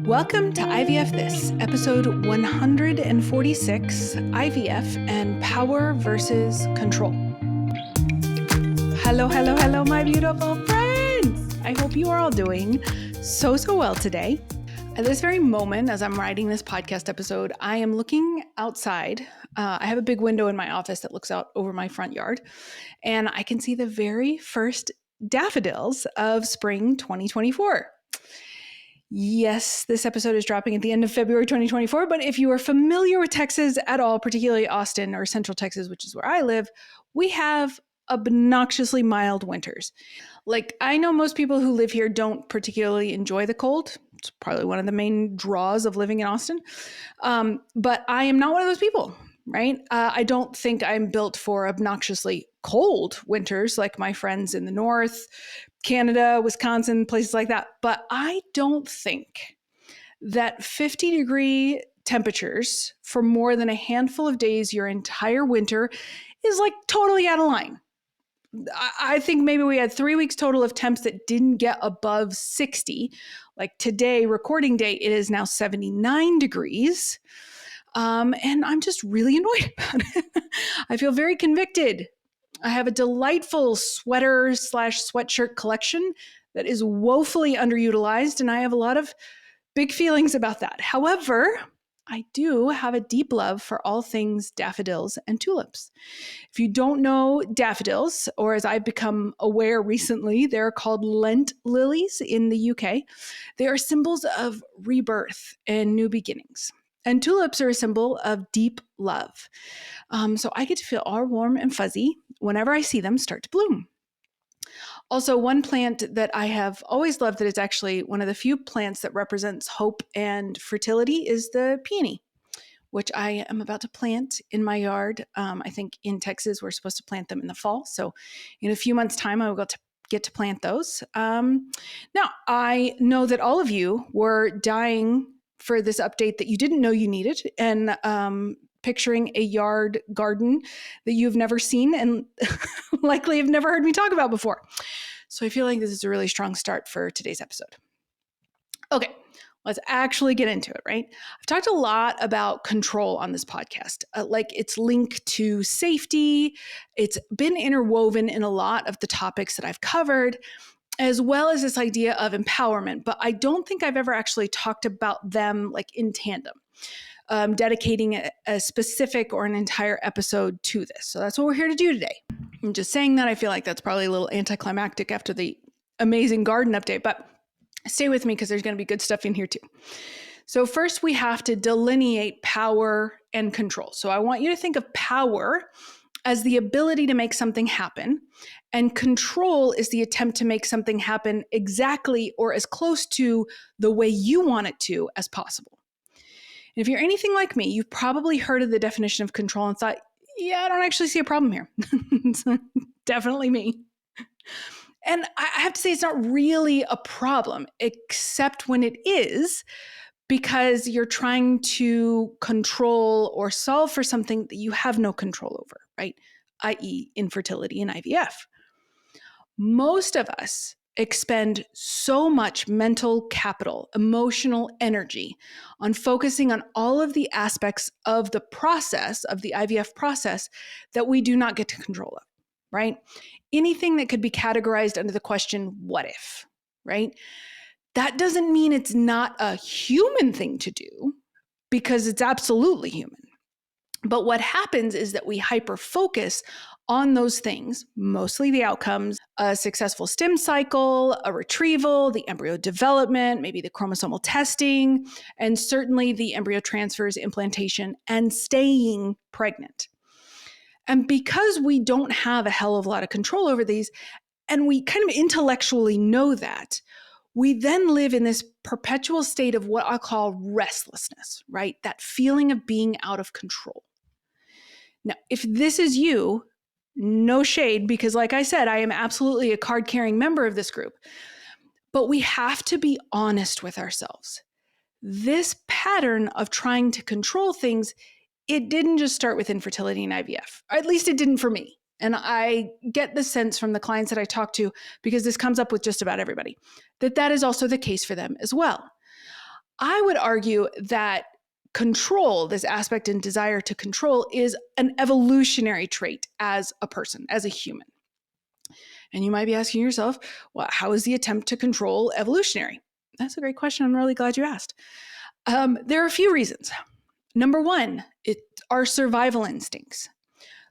Welcome to IVF This, episode 146, IVF and Power versus Control. Hello, my beautiful friends. I hope you are all doing so well today. At this very moment, as I'm writing this podcast episode, I am looking outside. I have a big window in my office that looks out over my front yard, and I can see the very first daffodils of spring 2024. Yes, this episode is dropping at the end of February 2024, but if you are familiar with Texas at all, particularly Austin or Central Texas, which is where I live, we have obnoxiously mild winters. Like, I know most people who live here don't particularly enjoy the cold. It's probably one of the main draws of living in Austin. But I am not one of those people, right? I don't think I'm built for obnoxiously cold winters like my friends in the north, Canada, Wisconsin, places like that. But I don't think that 50-degree temperatures for more than a handful of days your entire winter is like totally out of line. I think maybe we had 3 weeks total of temps that didn't get above 60. Like today, recording day, it is now 79 degrees. And I'm just really annoyed about it. I feel very convicted. I have a delightful sweater/sweatshirt collection that is woefully underutilized, and I have a lot of big feelings about that. However, I do have a deep love for all things daffodils and tulips. If you don't know daffodils, or as I've become aware recently, they're called Lent lilies in the UK. They are symbols of rebirth and new beginnings. And tulips are a symbol of deep love. So I get to feel all warm and fuzzy whenever I see them start to bloom. Also, one plant that I have always loved that is actually one of the few plants that represents hope and fertility is the peony, which I am about to plant in my yard. I think in Texas, we're supposed to plant them in the fall. So in a few months' time, I will get to plant those. Now, I know that all of you were dying for this update that you didn't know you needed, and picturing a yard garden that you've never seen and likely have never heard me talk about before. So I feel like this is a really strong start for today's episode. Okay, let's actually get into it, right? I've talked a lot about control on this podcast, like its link to safety. It's been interwoven in a lot of the topics that I've covered, as well as this idea of empowerment. But I don't think I've ever actually talked about them like in tandem, dedicating a specific or an entire episode to this. So that's what we're here to do today. I'm just saying that. I feel like that's probably a little anticlimactic after the amazing garden update, but stay with me because there's going to be good stuff in here too. So first we have to delineate power and control. So I want you to think of power as the ability to make something happen, and control is the attempt to make something happen exactly or as close to the way you want it to as possible. And if you're anything like me, you've probably heard of the definition of control and thought, yeah, I don't actually see a problem here. It's definitely me. And I have to say, it's not really a problem, except when it is, because you're trying to control or solve for something that you have no control over, right? i.e. infertility and IVF. Most of us expend so much mental capital, emotional energy on focusing on all of the aspects of the process, of the IVF process, that we do not get to control of, right? Anything that could be categorized under the question, what if, right? That doesn't mean it's not a human thing to do, because it's absolutely human. But what happens is that we hyper-focus on those things, mostly the outcomes, a successful stem cycle, a retrieval, the embryo development, maybe the chromosomal testing, and certainly the embryo transfers, implantation, and staying pregnant. And because we don't have a hell of a lot of control over these, and we kind of intellectually know that, we then live in this perpetual state of what I call restlessness, right? That feeling of being out of control. Now, if this is you, no shade, because like I said, I am absolutely a card-carrying member of this group. But we have to be honest with ourselves. This pattern of trying to control things, it didn't just start with infertility and IVF, or at least it didn't for me. And I get the sense from the clients that I talk to, because this comes up with just about everybody, that is also the case for them as well. I would argue that control, this aspect and desire to control, is an evolutionary trait as a person, as a human. And you might be asking yourself, well, how is the attempt to control evolutionary? That's a great question. I'm really glad you asked. There are a few reasons. Number one, it's our survival instincts.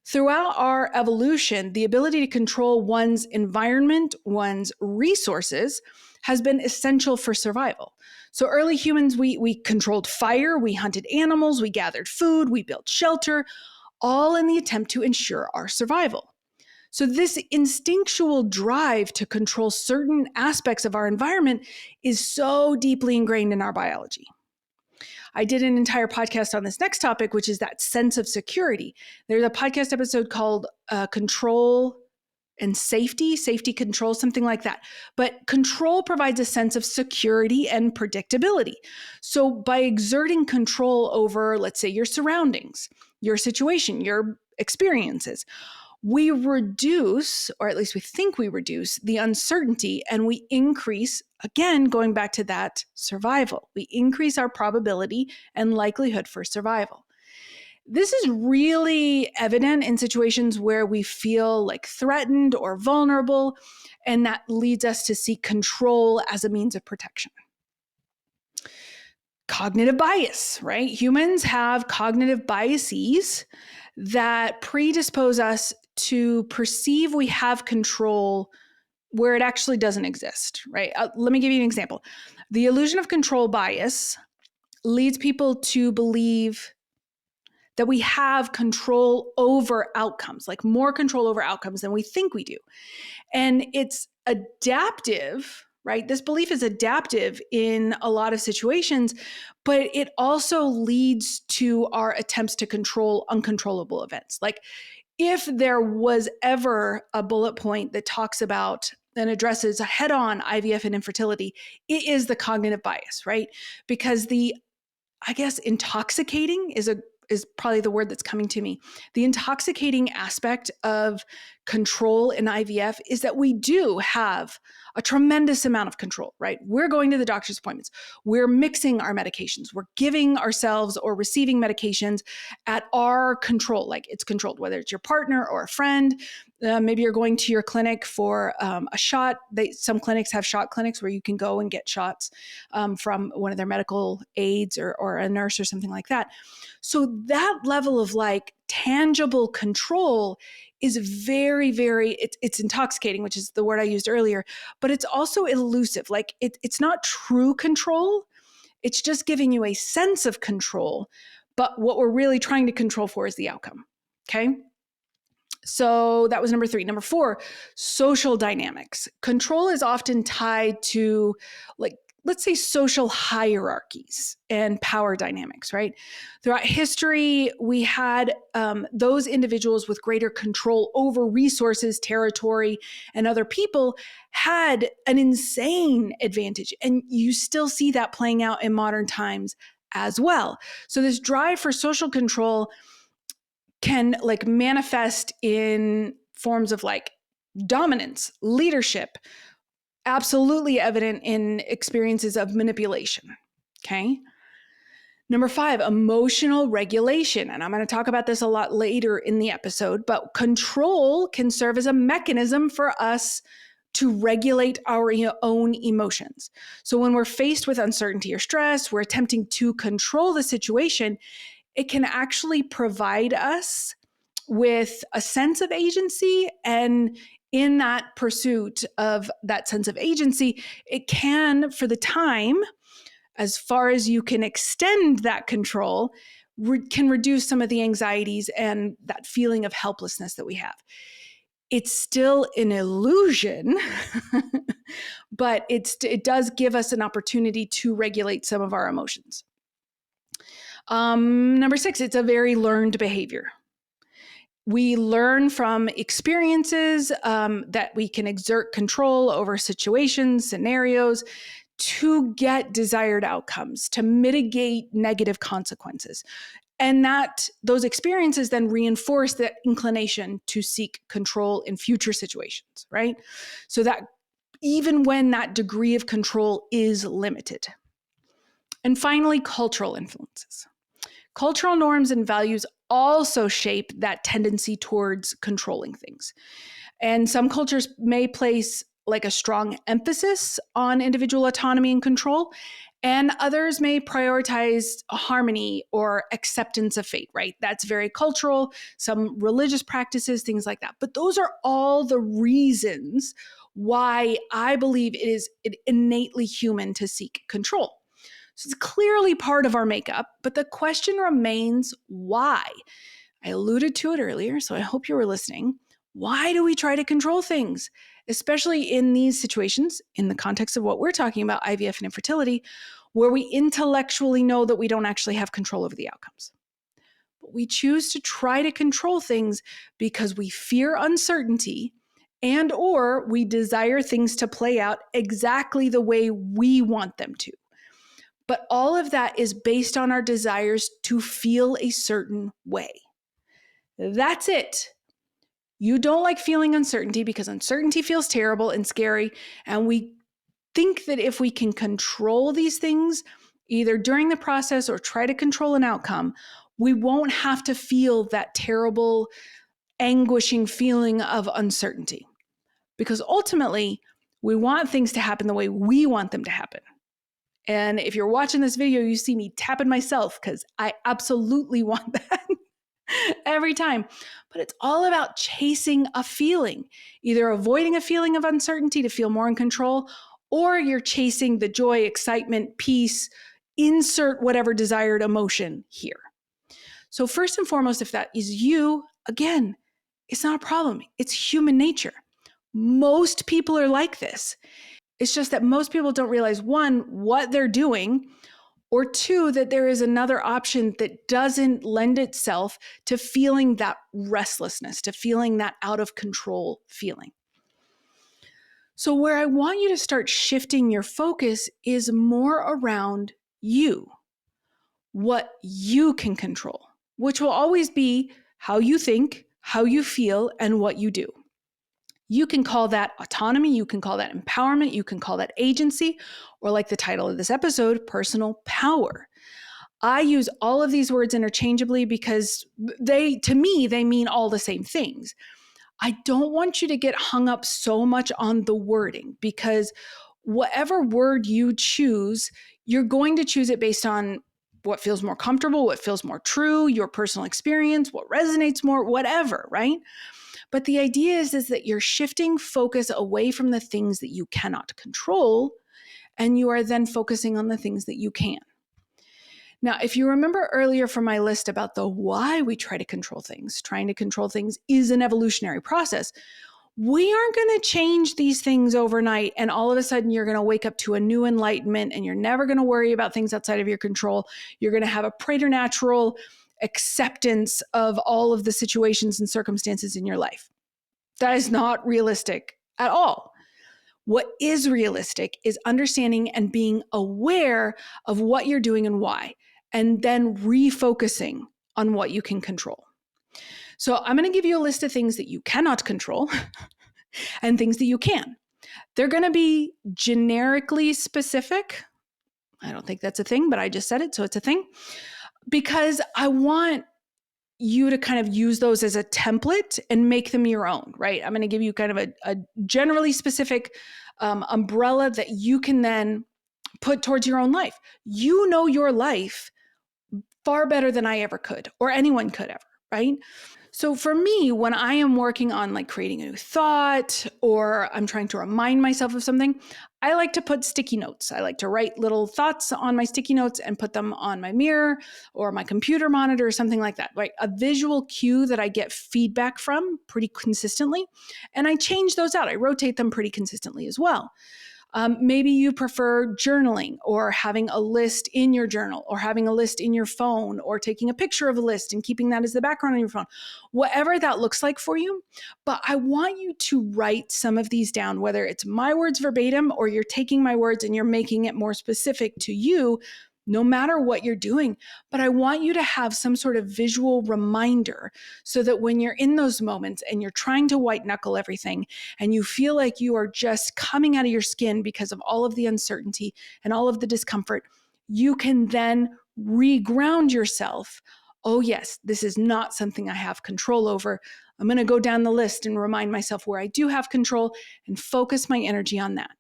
Throughout our evolution, the ability to control one's environment, one's resources, has been essential for survival. So early humans, we controlled fire, we hunted animals, we gathered food, we built shelter, all in the attempt to ensure our survival. So this instinctual drive to control certain aspects of our environment is so deeply ingrained in our biology. I did an entire podcast on this next topic, which is that sense of security. There's a podcast episode called Control and Safety Control, something like that. But control provides a sense of security and predictability. So by exerting control over, let's say, your surroundings, your situation, your experiences, we reduce, or at least we think we reduce, the uncertainty, and we increase, again, going back to that survival. We increase our probability and likelihood for survival. This is really evident in situations where we feel like threatened or vulnerable, and that leads us to seek control as a means of protection. Cognitive bias, right? Humans have cognitive biases that predispose us to perceive we have control where it actually doesn't exist, right? Let me give you an example. The illusion of control bias leads people to believe that we have control over outcomes, like more control over outcomes than we think we do. And it's adaptive, right? This belief is adaptive in a lot of situations, but it also leads to our attempts to control uncontrollable events. Like if there was ever a bullet point that talks about and addresses head-on IVF and infertility, it is the cognitive bias, right? Because intoxicating is probably the word that's coming to me. The intoxicating aspect of control in IVF is that we do have a tremendous amount of control, right? We're going to the doctor's appointments. We're mixing our medications. We're giving ourselves or receiving medications at our control, like it's controlled, whether it's your partner or a friend. Maybe you're going to your clinic for a shot. Some clinics have shot clinics where you can go and get shots from one of their medical aides or a nurse or something like that. So that level of like tangible control is very, very, it's intoxicating, which is the word I used earlier, but it's also elusive. Like it's not true control. It's just giving you a sense of control. But what we're really trying to control for is the outcome. Okay. So that was number 3. Number 4, social dynamics. Control is often tied to, like, let's say social hierarchies and power dynamics, right? Throughout history, we had those individuals with greater control over resources, territory, and other people had an insane advantage. And you still see that playing out in modern times as well. So this drive for social control can like manifest in forms of like dominance, leadership, absolutely evident in experiences of manipulation. Okay. Number 5, emotional regulation. And I'm going to talk about this a lot later in the episode, but control can serve as a mechanism for us to regulate our own emotions. So when we're faced with uncertainty or stress, we're attempting to control the situation. It can actually provide us with a sense of agency. And in that pursuit of that sense of agency, it can, for the time, as far as you can extend that control, can reduce some of the anxieties and that feeling of helplessness that we have. It's still an illusion, but it does give us an opportunity to regulate some of our emotions. Number 6, it's a very learned behavior. We learn from experiences that we can exert control over situations, scenarios, to get desired outcomes, to mitigate negative consequences. And that those experiences then reinforce that inclination to seek control in future situations, right? So that even when that degree of control is limited. And finally, cultural influences. Cultural norms and values also shape that tendency towards controlling things. And some cultures may place like a strong emphasis on individual autonomy and control, and others may prioritize harmony or acceptance of fate, right? That's very cultural, some religious practices, things like that. But those are all the reasons why I believe it is innately human to seek control. So it's clearly part of our makeup, but the question remains why? I alluded to it earlier, so I hope you were listening. Why do we try to control things? Especially in these situations, in the context of what we're talking about, IVF and infertility, where we intellectually know that we don't actually have control over the outcomes. But we choose to try to control things because we fear uncertainty and or we desire things to play out exactly the way we want them to. But all of that is based on our desires to feel a certain way. That's it. You don't like feeling uncertainty because uncertainty feels terrible and scary. And we think that if we can control these things, either during the process or try to control an outcome, we won't have to feel that terrible, anguishing feeling of uncertainty. Because ultimately, we want things to happen the way we want them to happen. And if you're watching this video, you see me tapping myself because I absolutely want that every time. But it's all about chasing a feeling, either avoiding a feeling of uncertainty to feel more in control, or you're chasing the joy, excitement, peace, insert whatever desired emotion here. So first and foremost, if that is you, again, it's not a problem. It's human nature. Most people are like this. It's just that most people don't realize, one, what they're doing, or two, that there is another option that doesn't lend itself to feeling that restlessness, to feeling that out of control feeling. So where I want you to start shifting your focus is more around you, what you can control, which will always be how you think, how you feel, and what you do. You can call that autonomy, you can call that empowerment, you can call that agency, or like the title of this episode, personal power. I use all of these words interchangeably because to me, they mean all the same things. I don't want you to get hung up so much on the wording because whatever word you choose, you're going to choose it based on what feels more comfortable, what feels more true, your personal experience, what resonates more, whatever, right? But the idea is that you're shifting focus away from the things that you cannot control, and you are then focusing on the things that you can. Now, if you remember earlier from my list about the why we try to control things, trying to control things is an evolutionary process. We aren't going to change these things overnight and all of a sudden you're going to wake up to a new enlightenment and you're never going to worry about things outside of your control. You're going to have a preternatural acceptance of all of the situations and circumstances in your life. That is not realistic at all. What is realistic is understanding and being aware of what you're doing and why, and then refocusing on what you can control. So I'm going to give you a list of things that you cannot control and things that you can. They're going to be generically specific. I don't think that's a thing, but I just said it, so it's a thing. Because I want you to kind of use those as a template and make them your own, right? I'm going to give you kind of a generally specific umbrella that you can then put towards your own life. You know your life far better than I ever could, or anyone could ever, right? So for me, when I am working on like creating a new thought or I'm trying to remind myself of something, I like to put sticky notes. I like to write little thoughts on my sticky notes and put them on my mirror or my computer monitor or something like that, right? A visual cue that I get feedback from pretty consistently. And I change those out. I rotate them pretty consistently as well. Maybe you prefer journaling or having a list in your journal or having a list in your phone or taking a picture of a list and keeping that as the background on your phone, whatever that looks like for you. But I want you to write some of these down, whether it's my words verbatim or you're taking my words and you're making it more specific to you, no matter what you're doing. But I want you to have some sort of visual reminder so that when you're in those moments and you're trying to white knuckle everything and you feel like you are just coming out of your skin because of all of the uncertainty and all of the discomfort, you can then reground yourself. Oh yes, this is not something I have control over. I'm going to go down the list and remind myself where I do have control and focus my energy on that.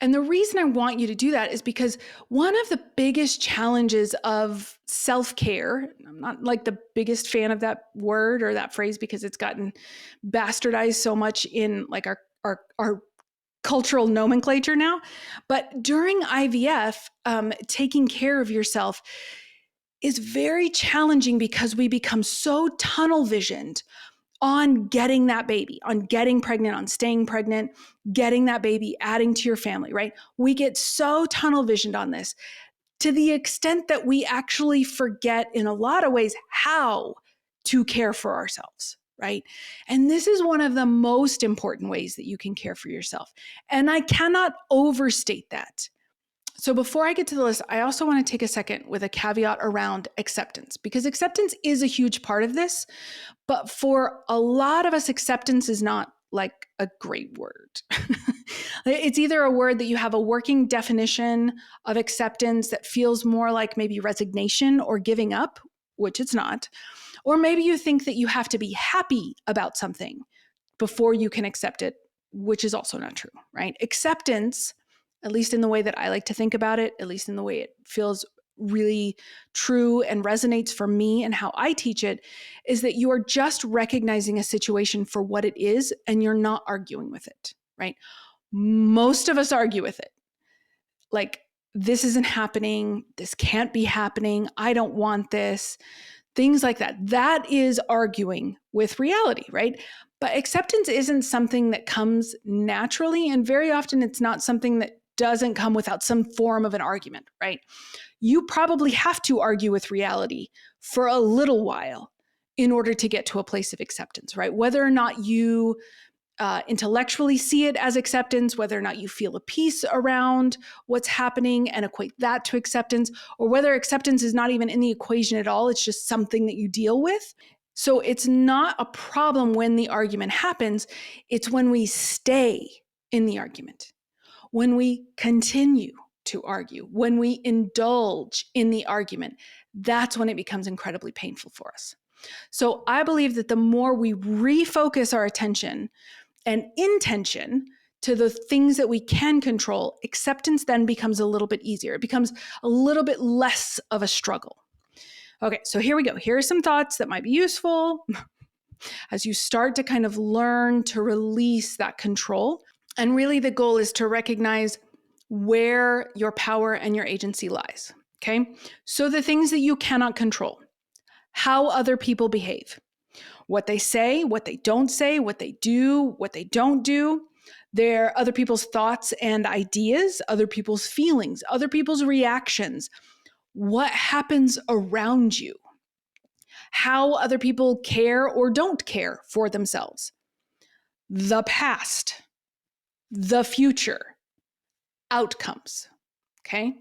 And the reason I want you to do that is because one of the biggest challenges of self-care, I'm not like the biggest fan of that word or that phrase because it's gotten bastardized so much in like our cultural nomenclature now. But during IVF, taking care of yourself is very challenging because we become so tunnel visioned on getting that baby, on getting pregnant, on staying pregnant, getting that baby, adding to your family, right? We get so tunnel visioned on this to the extent that we actually forget in a lot of ways how to care for ourselves, right? And this is one of the most important ways that you can care for yourself. And I cannot overstate that. So before I get to the list, I also want to take a second with a caveat around acceptance, because acceptance is a huge part of this. But for a lot of us, acceptance is not like a great word. It's either a word that you have a working definition of acceptance that feels more like maybe resignation or giving up, which it's not. Or maybe you think that you have to be happy about something before you can accept it, which is also not true, right? Acceptance, at least in the way that I like to think about it, at least in the way it feels really true and resonates for me and how I teach it, is that you are just recognizing a situation for what it is and you're not arguing with it, right? Most of us argue with it. Like, this isn't happening. This can't be happening. I don't want this. Things like that. That is arguing with reality, right? But acceptance isn't something that comes naturally. And very often it's not something that doesn't come without some form of an argument, right? You probably have to argue with reality for a little while in order to get to a place of acceptance, right? Whether or not you intellectually see it as acceptance, whether or not you feel a peace around what's happening and equate that to acceptance, or whether acceptance is not even in the equation at all, it's just something that you deal with. So it's not a problem when the argument happens, it's when we stay in the argument, when we continue to argue, when we indulge in the argument, that's when it becomes incredibly painful for us. So I believe that the more we refocus our attention and intention to the things that we can control, acceptance then becomes a little bit easier. It becomes a little bit less of a struggle. Okay, so here we go. Here are some thoughts that might be useful as you start to kind of learn to release that control. And really the goal is to recognize where your power and your agency lies. Okay, so the things that you cannot control, how other people behave, what they say, what they don't say, what they do, what they don't do. They're other people's thoughts and ideas, other people's feelings, other people's reactions, what happens around you, how other people care or don't care for themselves, the past, the future, outcomes. Okay?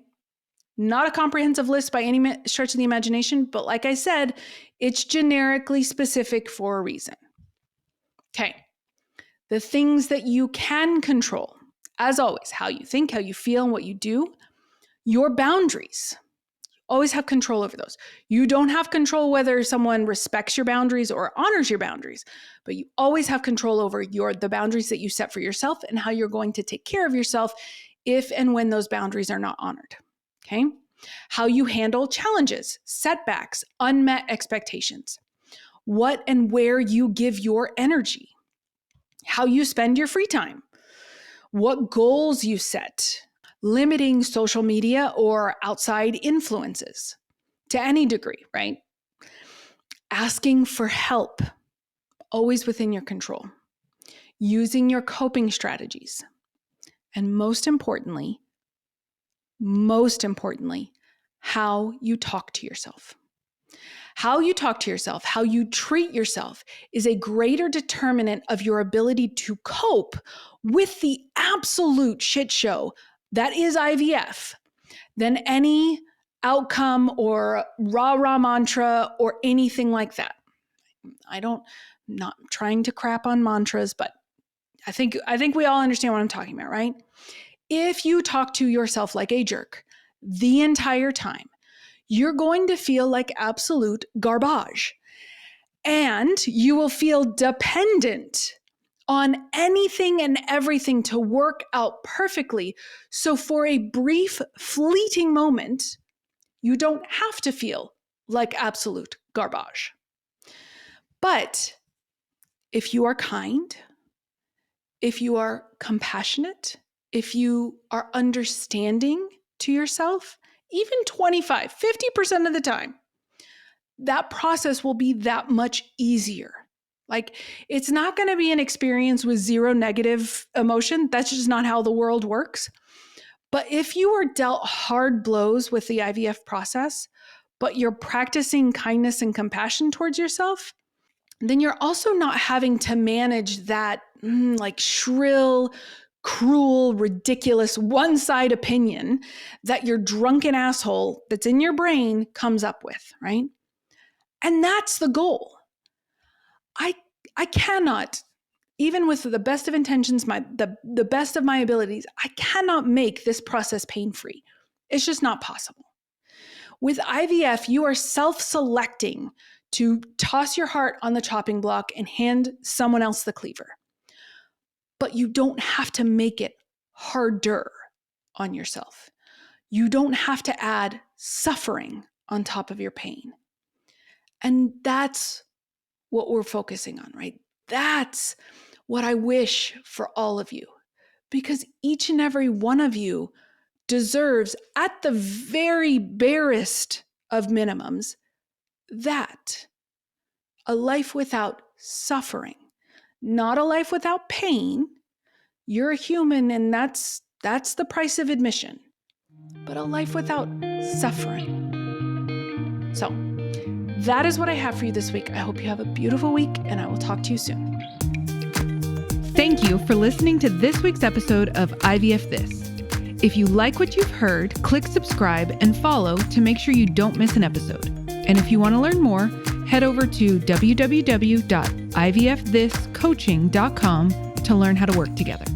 Not a comprehensive list by any stretch of the imagination, but like I said, it's generically specific for a reason. Okay. The things that you can control, as always, how you think, how you feel, and what you do, your boundaries. Always have control over those. You don't have control whether someone respects your boundaries or honors your boundaries, but you always have control over the boundaries that you set for yourself and how you're going to take care of yourself if and when those boundaries are not honored. Okay? How you handle challenges, setbacks, unmet expectations. What and where you give your energy. How you spend your free time. What goals you set. Limiting social media or outside influences to any degree, right? Asking for help, always within your control. Using your coping strategies. And most importantly, how you talk to yourself. How you talk to yourself, how you treat yourself is a greater determinant of your ability to cope with the absolute shit show that is IVF than any outcome or rah-rah mantra or anything like that. I'm not trying to crap on mantras, but I think we all understand what I'm talking about, right? If you talk to yourself like a jerk, the entire time, you're going to feel like absolute garbage. And you will feel dependent on anything and everything to work out perfectly. So for a brief, fleeting moment, you don't have to feel like absolute garbage. But if you are kind, if you are compassionate, if you are understanding to yourself, even 25, 50% of the time, that process will be that much easier. Like, it's not going to be an experience with zero negative emotion. That's just not how the world works. But if you are dealt hard blows with the IVF process, but you're practicing kindness and compassion towards yourself, then you're also not having to manage that like shrill, cruel, ridiculous one-side opinion that your drunken asshole that's in your brain comes up with, right? And that's the goal. I cannot, even with the best of intentions, the best of my abilities, I cannot make this process pain-free. It's just not possible. With IVF, you are self-selecting to toss your heart on the chopping block and hand someone else the cleaver. But you don't have to make it harder on yourself. You don't have to add suffering on top of your pain. And that's what we're focusing on, right? That's what I wish for all of you, because each and every one of you deserves, at the very barest of minimums, that a life without suffering, not a life without pain. You're a human, and that's the price of admission, but a life without suffering. So that is what I have for you this week. I hope you have a beautiful week, and I will talk to you soon. Thank you for listening to this week's episode of IVF This. If you like what you've heard, click subscribe and follow to make sure you don't miss an episode. And if you want to learn more, head over to www.ivfthiscoaching.com to learn how to work together.